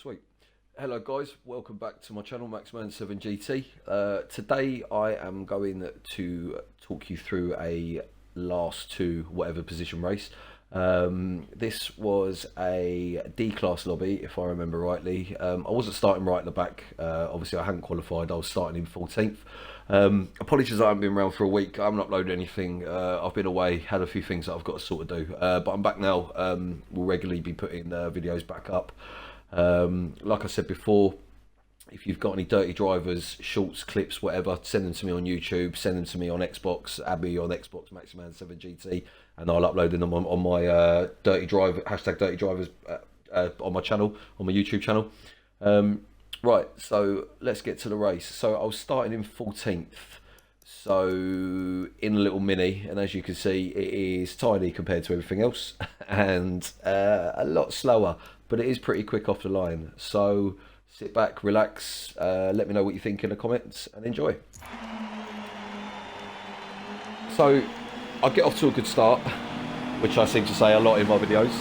Sweet. Hello guys, welcome back to my channel, Maxman7GT. Today I am going to talk you through a last two whatever position race. This was a D-class lobby, if I remember rightly. I wasn't starting right at the back. Obviously I hadn't qualified, I was starting in 14th. Apologies, I haven't been around for a week. I haven't uploaded anything. I've been away, had a few things that I've got to sort of do. But I'm back now. We'll regularly be putting videos back up. Like I said before, if you've got any dirty drivers, shorts, clips, whatever, send them to me on YouTube, send them to me on Xbox, add me on Xbox Maxman7GT, and I'll upload them on my dirty driver #dirtydrivers on my channel, on my YouTube channel. Right, so let's get to the race. So I was starting in 14th, so in a little mini, and as you can see, it is tiny compared to everything else, and a lot slower, but it is pretty quick off the line. So sit back, relax, let me know what you think in the comments, and enjoy. So I get off to a good start, which I seem to say a lot in my videos.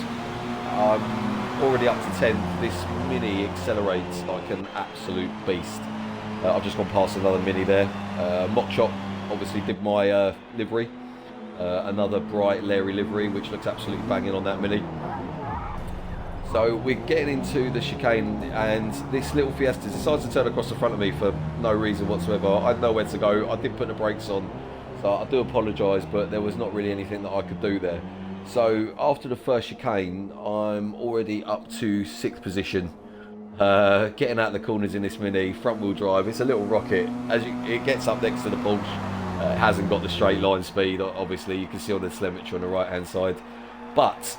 I'm already up to 10th. This mini accelerates like an absolute beast. I've just gone past another mini there. Mock Chop obviously did my livery. Another bright Larry livery, which looks absolutely banging on that mini. So we're getting into the chicane, and this little Fiesta decides to turn across the front of me for no reason whatsoever. I had nowhere to go. I did put the brakes on, so I do apologise, but there was not really anything that I could do there. So after the first chicane, I'm already up to 6th position. Getting out of the corners in this mini, front wheel drive. It's a little rocket. It gets up next to the Porsche. It hasn't got the straight line speed, obviously. You can see on the telemetry on the right hand side. But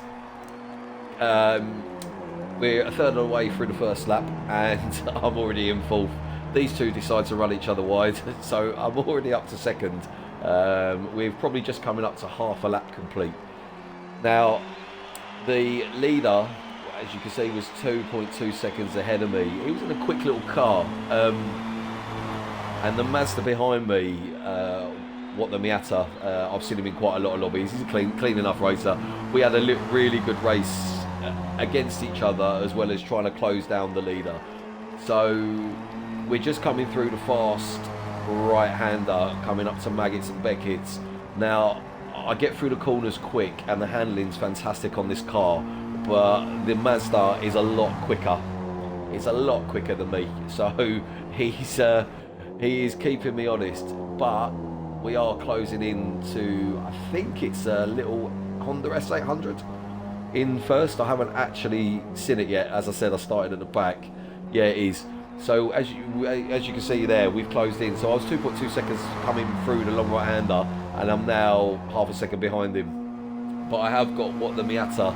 we're a third of the way through the first lap, and I'm already in 4th. These two decide to run each other wide, so I'm already up to 2nd. We're probably just coming up to half a lap complete. Now, the leader, as you can see, was 2.2 seconds ahead of me. He was in a quick little car, and the Mazda behind me, the Miata, I've seen him in quite a lot of lobbies. He's a clean enough racer. We had a really good race against each other, as well as trying to close down the leader. So we're just coming through the fast right-hander, coming up to Maggots and Beckett's. Now, I get through the corners quick, and the handling's fantastic on this car, but the Mazda is a lot quicker. It's a lot quicker than me, so he is keeping me honest. But we are closing in to, I think it's a little Honda S800 in first. I haven't actually seen it yet. As I said, I started at the back. Yeah, it is. So as you can see there, we've closed in. So I was 2.2 seconds coming through the long right-hander, and I'm now half a second behind him. But I have got the Miata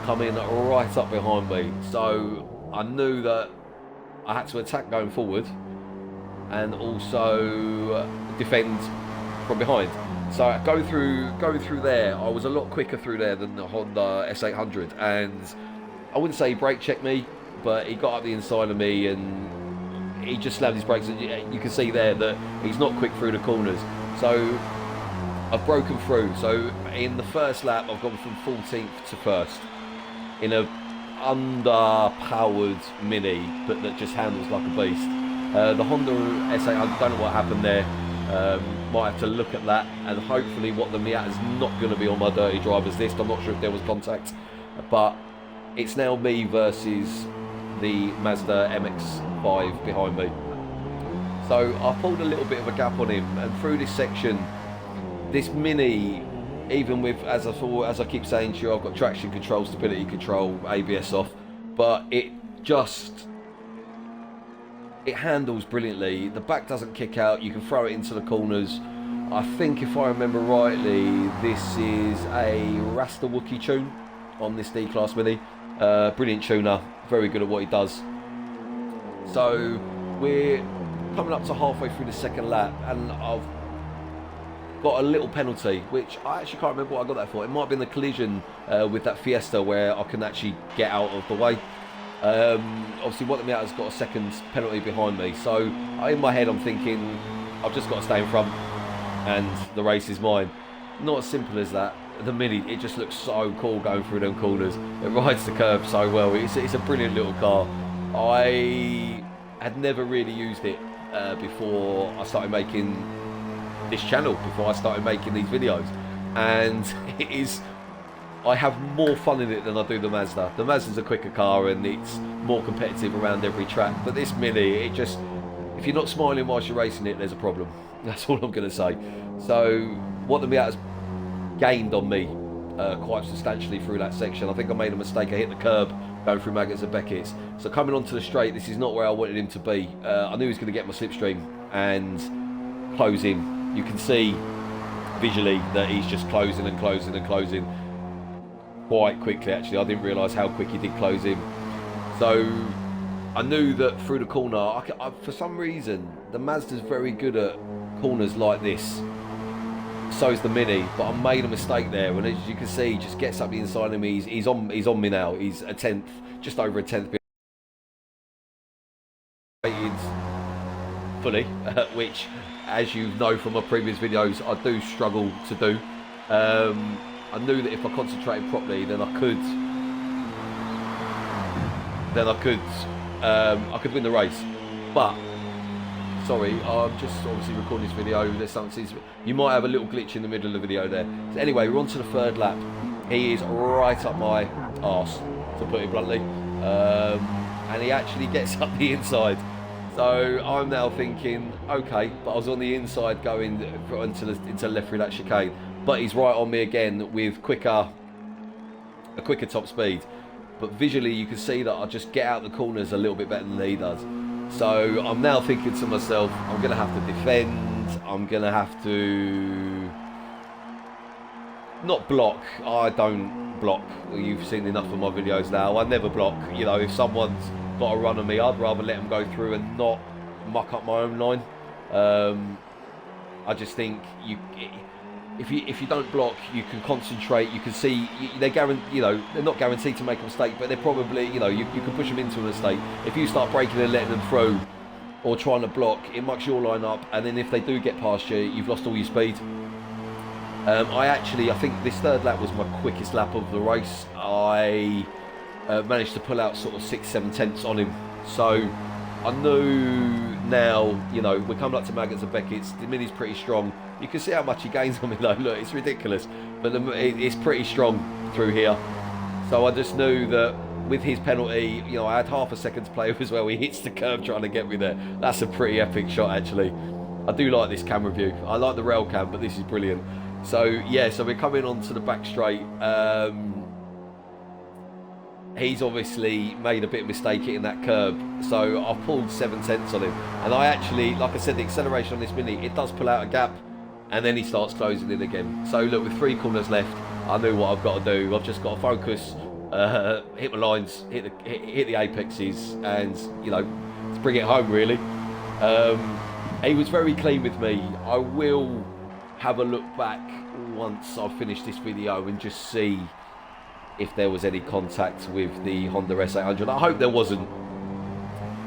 coming right up behind me. So I knew that I had to attack going forward and also defend from behind. So going through there, I was a lot quicker through there than the Honda S800, and I wouldn't say he brake checked me, but he got up the inside of me and he just slammed his brakes. You can see there that he's not quick through the corners. So I've broken through. So in the first lap, I've gone from 14th to 1st in a underpowered mini, but that just handles like a beast. The Honda S8, I don't know what happened there. Might have to look at that, and hopefully the Miata is not going to be on my dirty drivers list. I'm not sure if there was contact, but it's now me versus the Mazda MX-5 behind me. So I pulled a little bit of a gap on him, and through this section, this mini, even with, as I keep saying to you, I've got traction control, stability control, ABS off, but it handles brilliantly. The back doesn't kick out. You can throw it into the corners. I think, if I remember rightly, this is a Rasta Wookie tune on this D-Class Mini. Brilliant tuner, very good at what he does. So we're coming up to halfway through the second lap, and I've got a little penalty, which I actually can't remember what I got that for. It might have been the collision with that Fiesta, where I can actually get out of the way. Obviously, the Miata's got a second penalty behind me, so in my head I'm thinking I've just got to stay in front and the race is mine. Not as simple as that. The Mini, it just looks so cool going through them corners. It rides the curve so well. It's a brilliant little car. I had never really used it before I started making this channel, before I started making these videos, and it is, I have more fun in it than I do the Mazda. The Mazda's a quicker car and it's more competitive around every track, but this Mini, it just, if you're not smiling whilst you're racing it, there's a problem. That's all I'm going to say. So what the Miata's gained on me quite substantially through that section. I think I made a mistake. I hit the curb going through Maggotts and Beckett's. So coming onto the straight, this is not where I wanted him to be. I knew he was going to get my slipstream and close in. You can see visually that he's just closing and closing and closing quite quickly. Actually, I didn't realise how quick he did close in. So I knew that through the corner, for some reason, the Mazda's very good at corners like this. So is the Mini, but I made a mistake there, and as you can see, he just gets up the inside of me. He's on me now. He's a tenth, just over a tenth fully, which, as you know from my previous videos, I do struggle to do. I knew that if I concentrated properly, then I could win the race. But sorry, I'm just obviously recording this video. There's something, you might have a little glitch in the middle of the video there. So anyway, we're on to the third lap. He is right up my arse, to put it bluntly, and he actually gets up the inside. So I'm now thinking, okay, but I was on the inside going into left through that chicane, but he's right on me again with a quicker top speed. But visually you can see that I just get out the corners a little bit better than he does. So I'm now thinking to myself, I'm going to have to defend, I'm going to have to not block. I don't block. You've seen enough of my videos now. I never block. You know, if someone's got a run on me, I'd rather let them go through and not muck up my own line. I just think if you don't block, you can concentrate. You can see they're not guaranteed to make a mistake, but they're probably, you can push them into a mistake. If you start breaking and letting them through or trying to block, it mucks your line up, and then if they do get past you, you've lost all your speed. I think this third lap was my quickest lap of the race. I managed to pull out sort of 6-7 tenths on him. So I knew now, we're coming up to Maggotts and Beckett's. The Mini's pretty strong. You can see how much he gains on me though. Look, it's ridiculous. But it's pretty strong through here. So I just knew that with his penalty, I had half a second to play with as well. He hits the curb trying to get me there. That's a pretty epic shot, actually. I do like this camera view. I like the rail cam, but this is brilliant. So yeah, so we're coming onto the back straight. He's obviously made a bit of mistake hitting that curb, so I've pulled 7 tenths on him. And I actually, like I said, the acceleration on this Mini, it does pull out a gap, and then he starts closing in again. So look, with 3 corners left, I knew what I've got to do. I've just got to focus, hit my lines, hit the apexes, and to bring it home really. He was very clean with me. I will have a look back once I've finished this video and just see if there was any contact with the Honda S800. I hope there wasn't.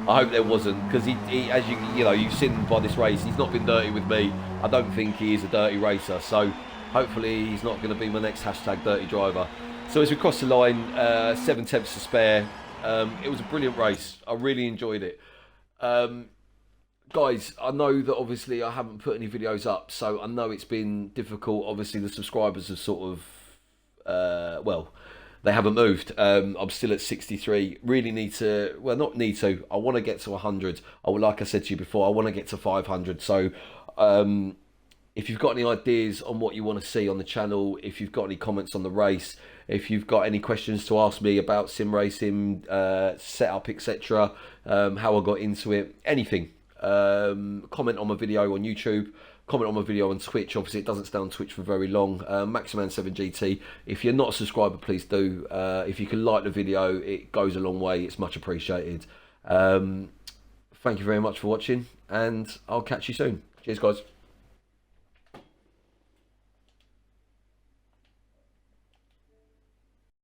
Because he as you've seen by this race, he's not been dirty with me. I don't think he is a dirty racer, so hopefully he's not going to be my next #dirty driver. So as we cross the line, 7 tenths to spare. It was a brilliant race. I really enjoyed it. Guys, I know that obviously I haven't put any videos up, so I know it's been difficult. Obviously the subscribers have sort of, they haven't moved. I'm still at 63. Really need to, well, not need to, I want to get to 100. Like I said to you before, I want to get to 500. So if you've got any ideas on what you want to see on the channel, if you've got any comments on the race, if you've got any questions to ask me about sim racing, setup, etc., how I got into it, anything, comment on my video on YouTube, comment on my video on Twitch. Obviously it doesn't stay on Twitch for very long. Maximan7GT, if you're not a subscriber, please do. If you can like the video, it goes a long way. It's much appreciated. Thank you very much for watching, and I'll catch you soon. Cheers guys.